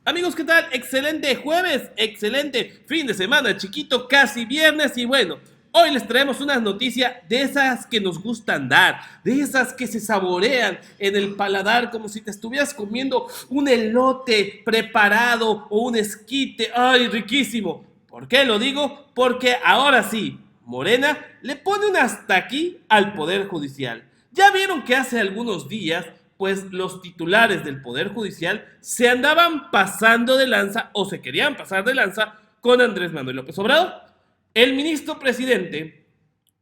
Amigos, ¿qué tal? Excelente jueves, excelente fin de semana, chiquito, casi viernes y bueno, hoy les traemos una noticia de esas que nos gustan dar, de esas que se saborean en el paladar como si te estuvieras comiendo un elote preparado o un esquite, ¡ay, riquísimo! ¿Por qué lo digo? Porque ahora sí, Morena le pone un hasta aquí al Poder Judicial. Ya vieron que hace algunos días pues los titulares del Poder Judicial se andaban pasando de lanza o se querían pasar de lanza con Andrés Manuel López Obrador. El ministro presidente,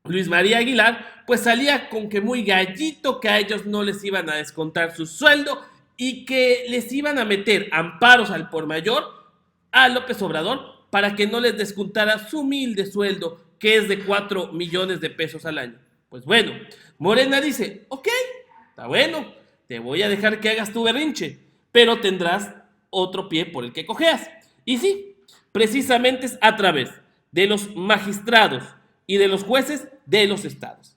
Luis María Aguilar, pues salía con que muy gallito, que a ellos no les iban a descontar su sueldo y que les iban a meter amparos al por mayor a López Obrador para que no les descontara su humilde sueldo, que es de 4 millones de pesos al año. Pues bueno, Morena dice, ok, está bueno, te voy a dejar que hagas tu berrinche, pero tendrás otro pie por el que cojeas. Y sí, precisamente es a través de los magistrados y de los jueces de los estados.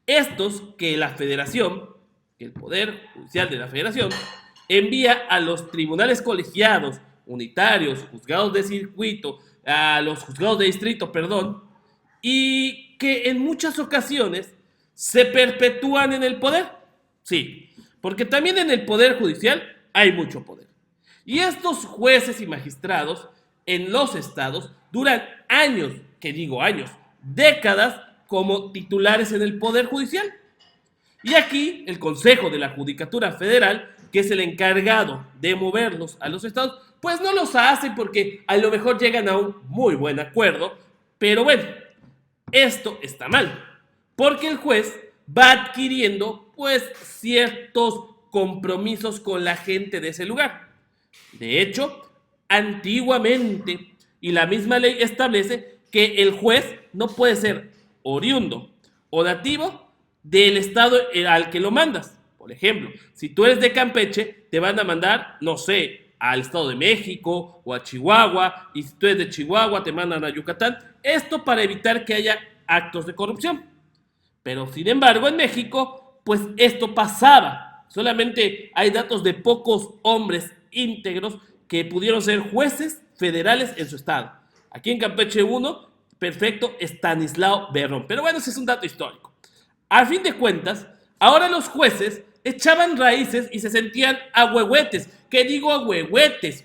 Estos que la federación, que el Poder Judicial de la Federación, envía a los tribunales colegiados, unitarios, juzgados de circuito, a los juzgados de distrito, perdón, y que en muchas ocasiones se perpetúan en el poder. Sí, porque también en el Poder Judicial hay mucho poder. Y estos jueces y magistrados en los estados duran años, que digo años, décadas como titulares en el Poder Judicial. Y aquí el Consejo de la Judicatura Federal, que es el encargado de moverlos a los estados, pues no los hace porque a lo mejor llegan a un muy buen acuerdo, pero bueno, esto está mal, porque el juez va adquiriendo pues ciertos compromisos con la gente de ese lugar. De hecho, antiguamente, y la misma ley establece que el juez no puede ser oriundo o nativo del estado al que lo mandas. Por ejemplo, si tú eres de Campeche, te van a mandar, no sé, al Estado de México o a Chihuahua, y si tú eres de Chihuahua, te mandan a Yucatán. Esto para evitar que haya actos de corrupción. Pero sin embargo, en México, pues esto pasaba. Solamente hay datos de pocos hombres íntegros que pudieron ser jueces federales en su estado. Aquí en Campeche uno, perfecto, Estanislao Berrón. Pero bueno, ese es un dato histórico. A fin de cuentas, ahora los jueces echaban raíces y se sentían ahuehuetes. ¿Qué digo ahuehuetes?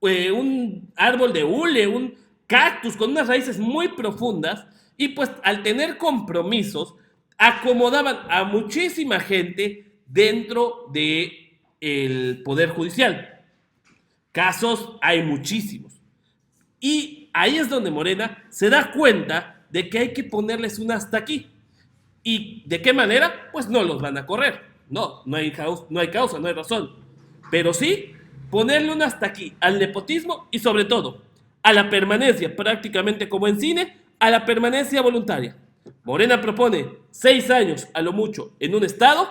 Un árbol de hule, un cactus con unas raíces muy profundas y pues al tener compromisos acomodaban a muchísima gente dentro de el Poder Judicial. Casos hay muchísimos. Y ahí es donde Morena se da cuenta de que hay que ponerles un hasta aquí. ¿Y de qué manera? Pues no los van a correr. No hay causa, no hay razón. Pero sí ponerle un hasta aquí al nepotismo y sobre todo a la permanencia, prácticamente como en cine, a la permanencia voluntaria. Morena propone 6 años a lo mucho en un estado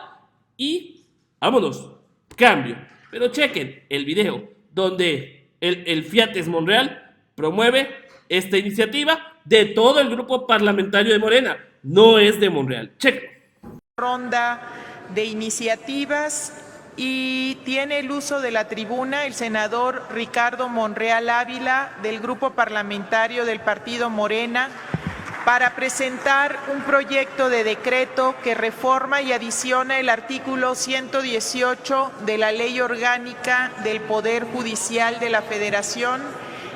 y vámonos, cambio. Pero chequen el video donde el Fiates Monreal promueve esta iniciativa de todo el grupo parlamentario de Morena. No es de Monreal. Chequen. Ronda de iniciativas y tiene el uso de la tribuna el senador Ricardo Monreal Ávila del grupo parlamentario del partido Morena para presentar un proyecto de decreto que reforma y adiciona el artículo 118 de la Ley Orgánica del Poder Judicial de la Federación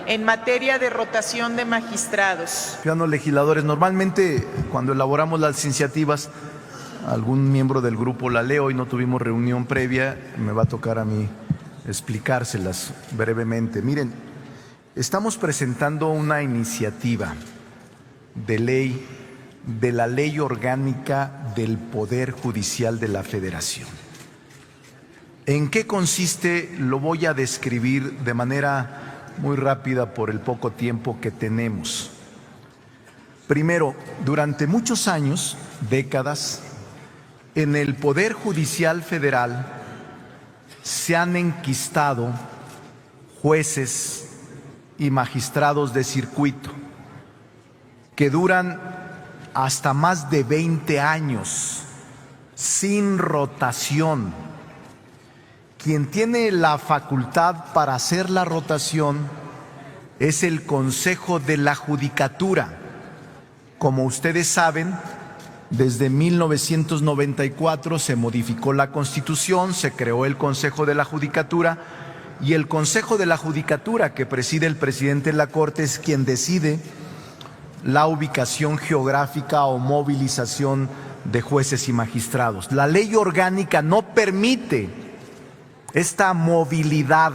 en materia de rotación de magistrados. Ciudadanos legisladores, normalmente cuando elaboramos las iniciativas, algún miembro del grupo la lee. Hoy no tuvimos reunión previa, me va a tocar a mí explicárselas brevemente. Miren, estamos presentando una iniciativa de ley de la Ley Orgánica del Poder Judicial de la Federación. ¿En qué consiste? Lo voy a describir de manera muy rápida por el poco tiempo que tenemos. Primero, durante muchos años, décadas, en el Poder Judicial Federal se han enquistado jueces y magistrados de circuito que duran hasta más de 20 años sin rotación, quien tiene la facultad para hacer la rotación es el Consejo de la Judicatura. Como ustedes saben, desde 1994 se modificó la Constitución, se creó el Consejo de la Judicatura, y el Consejo de la Judicatura, que preside el presidente de la Corte, es quien decide la ubicación geográfica o movilización de jueces y magistrados. La ley orgánica no permite esta movilidad.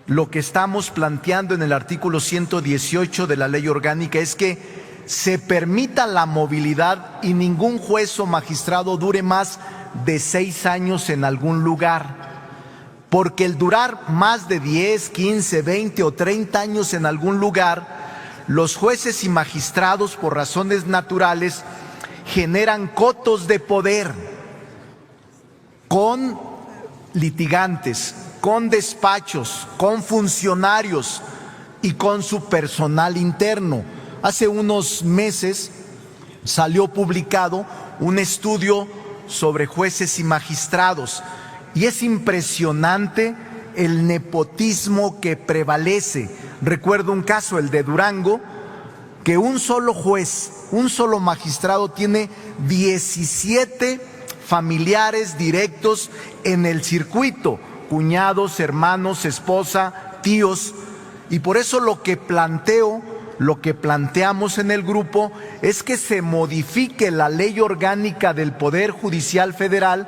Lo que estamos planteando en el artículo 118 de la ley orgánica es que se permita la movilidad y ningún juez o magistrado dure más de 6 años en algún lugar. Porque el durar más de 10, 15, 20 o 30 años en algún lugar, los jueces y magistrados, por razones naturales, generan cotos de poder con litigantes, con despachos, con funcionarios y con su personal interno. Hace unos meses salió publicado un estudio sobre jueces y magistrados y es impresionante el nepotismo que prevalece. Recuerdo un caso, el de Durango, que un solo juez, un solo magistrado tiene 17 familiares directos en el circuito, cuñados, hermanos, esposa, tíos, y por eso lo que planteamos en el grupo es que se modifique la ley orgánica del Poder Judicial Federal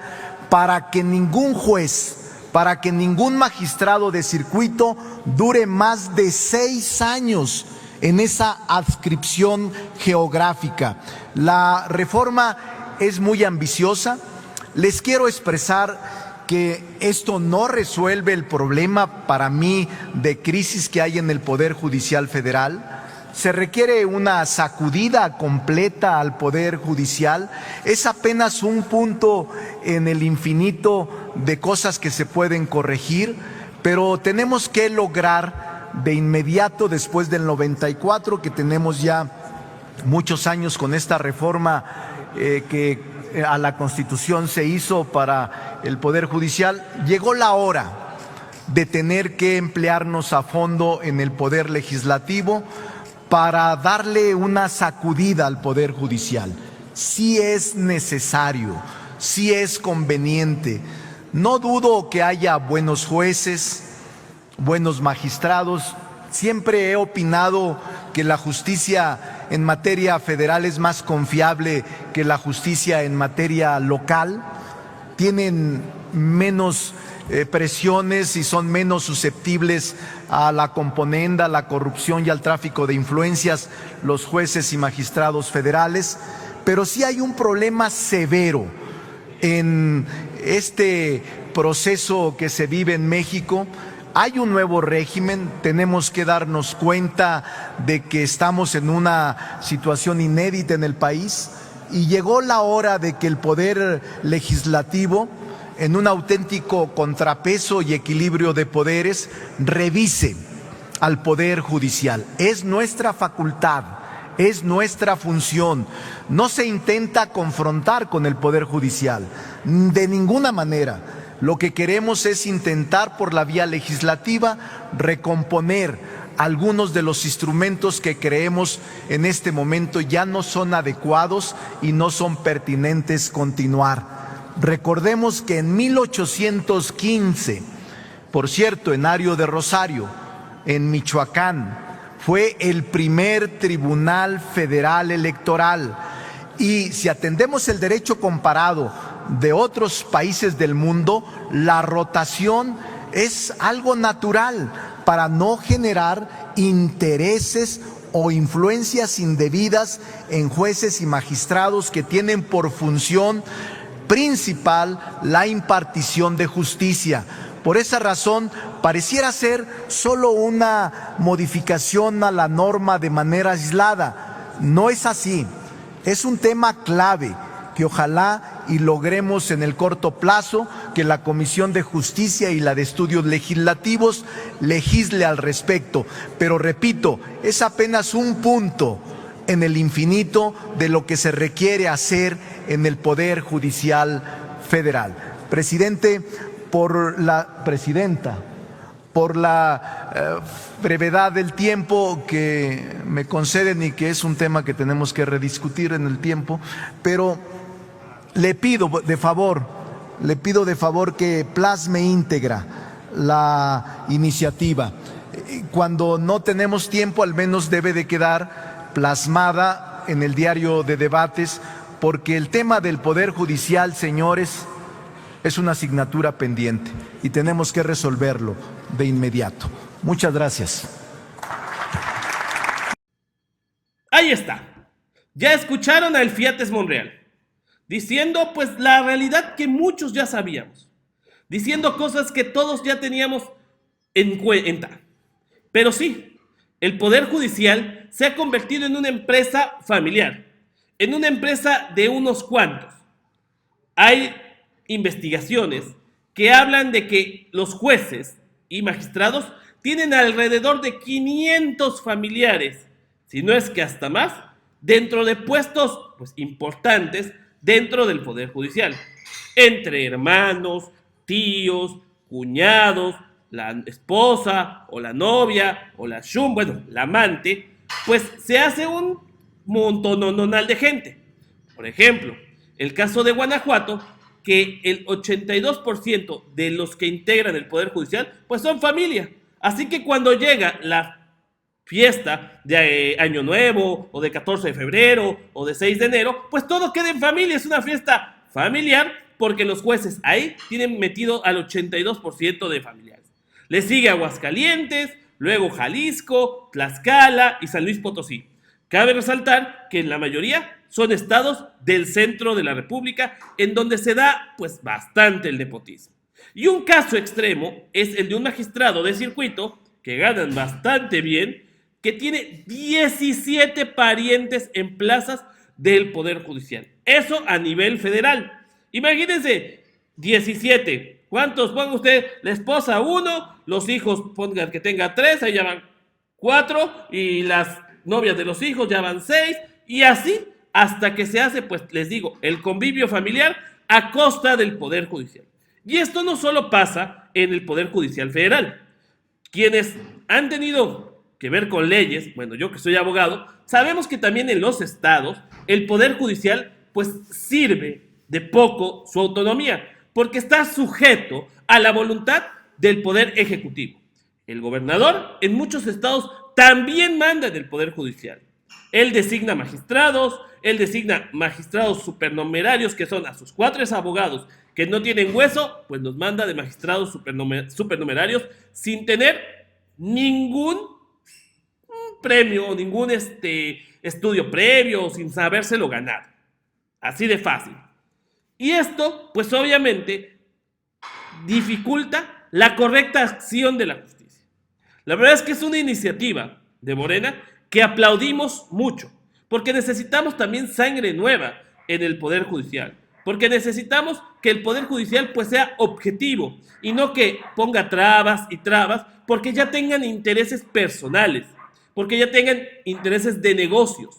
para que ningún juez, para que ningún magistrado de circuito dure más de 6 años en esa adscripción geográfica. La reforma es muy ambiciosa. Les quiero expresar que esto no resuelve el problema, para mí, de crisis que hay en el Poder Judicial Federal. Se requiere una sacudida completa al Poder Judicial. Es apenas un punto en el infinito de cosas que se pueden corregir, pero tenemos que lograr de inmediato, después del 94, que tenemos ya muchos años con esta reforma que a la Constitución se hizo para el Poder Judicial, llegó la hora de tener que emplearnos a fondo en el Poder Legislativo para darle una sacudida al Poder Judicial. Sí es necesario, sí es conveniente. No dudo que haya buenos jueces, buenos magistrados. Siempre he opinado que la justicia en materia federal es más confiable que la justicia en materia local. Tienen menos presiones y son menos susceptibles a la componenda, a la corrupción y al tráfico de influencias los jueces y magistrados federales. Pero sí hay un problema severo en este proceso que se vive en México. Hay un nuevo régimen, tenemos que darnos cuenta de que estamos en una situación inédita en el país y llegó la hora de que el Poder Legislativo, en un auténtico contrapeso y equilibrio de poderes, revise al Poder Judicial. Es nuestra facultad, es nuestra función. No se intenta confrontar con el Poder Judicial, de ninguna manera. Lo que queremos es intentar por la vía legislativa recomponer algunos de los instrumentos que creemos en este momento ya no son adecuados y no son pertinentes continuar. Recordemos que en 1815, por cierto, en Ario de Rosario, en Michoacán, fue el primer Tribunal Federal Electoral. Y si atendemos el derecho comparado de otros países del mundo, la rotación es algo natural para no generar intereses o influencias indebidas en jueces y magistrados que tienen por función principal la impartición de justicia. Por esa razón, pareciera ser solo una modificación a la norma de manera aislada. No es así. Es un tema clave que ojalá y logremos en el corto plazo que la Comisión de Justicia y la de Estudios Legislativos legisle al respecto. Pero repito, es apenas un punto en el infinito de lo que se requiere hacer en el Poder Judicial Federal. Presidente, por la presidenta, por la brevedad del tiempo que me conceden y que es un tema que tenemos que rediscutir en el tiempo, pero le pido de favor que plasme íntegra la iniciativa. Cuando no tenemos tiempo, al menos debe de quedar plasmada en el diario de debates, porque el tema del Poder Judicial, señores, es una asignatura pendiente y tenemos que resolverlo de inmediato. Muchas gracias. Ahí está. Ya escucharon al Fiates Monreal, diciendo pues la realidad que muchos ya sabíamos, diciendo cosas que todos ya teníamos en cuenta. Pero sí, el Poder Judicial se ha convertido en una empresa familiar, en una empresa de unos cuantos. Hay investigaciones que hablan de que los jueces y magistrados tienen alrededor de 500 familiares, si no es que hasta más, dentro de puestos pues, importantes dentro del Poder Judicial, entre hermanos, tíos, cuñados, la esposa o la novia o la la amante, pues se hace un montononal de gente. Por ejemplo, el caso de Guanajuato, que el 82% de los que integran el Poder Judicial, pues son familia. Así que cuando llega la fiesta de Año Nuevo, o de 14 de febrero, o de 6 de enero, pues todo queda en familia, es una fiesta familiar, porque los jueces ahí tienen metido al 82% de familiares. Le sigue Aguascalientes, luego Jalisco, Tlaxcala y San Luis Potosí. Cabe resaltar que en la mayoría son estados del centro de la República, en donde se da pues bastante el nepotismo. Y un caso extremo es el de un magistrado de circuito, que ganan bastante bien, que tiene 17 parientes en plazas del Poder Judicial. Eso a nivel federal. Imagínense, 17. ¿Cuántos ponga usted? La esposa 1, los hijos pongan que tenga 3, ahí ya van 4, y las novias de los hijos ya van 6, y así hasta que se hace, pues les digo, el convivio familiar a costa del Poder Judicial. Y esto no solo pasa en el Poder Judicial Federal. Quienes han tenido que ver con leyes, bueno, yo que soy abogado, sabemos que también en los estados el Poder Judicial pues sirve de poco su autonomía, porque está sujeto a la voluntad del Poder Ejecutivo. El gobernador en muchos estados también manda en el Poder Judicial. Él designa magistrados supernumerarios, que son a sus 4 abogados que no tienen hueso, pues los manda de magistrados supernumerarios sin tener ningún premio, ningún estudio previo, sin sabérselo ganar. Así de fácil. Y esto, pues obviamente, dificulta la correcta acción de la justicia. La verdad es que es una iniciativa de Morena que aplaudimos mucho, porque necesitamos también sangre nueva en el Poder Judicial, porque necesitamos que el Poder Judicial pues sea objetivo y no que ponga trabas y trabas porque ya tengan intereses personales, porque ya tengan intereses de negocios,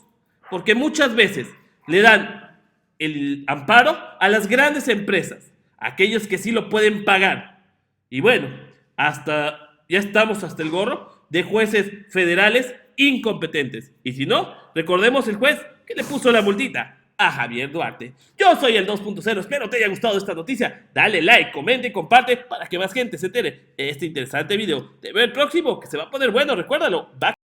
porque muchas veces le dan el amparo a las grandes empresas, aquellos que sí lo pueden pagar. Y bueno, ya estamos hasta el gorro de jueces federales incompetentes. Y si no, recordemos el juez que le puso la multita a Javier Duarte. Yo soy el 2.0, espero te haya gustado esta noticia. Dale like, comenta y comparte para que más gente se entere de este interesante video. Te veo el próximo, que se va a poner bueno, recuérdalo.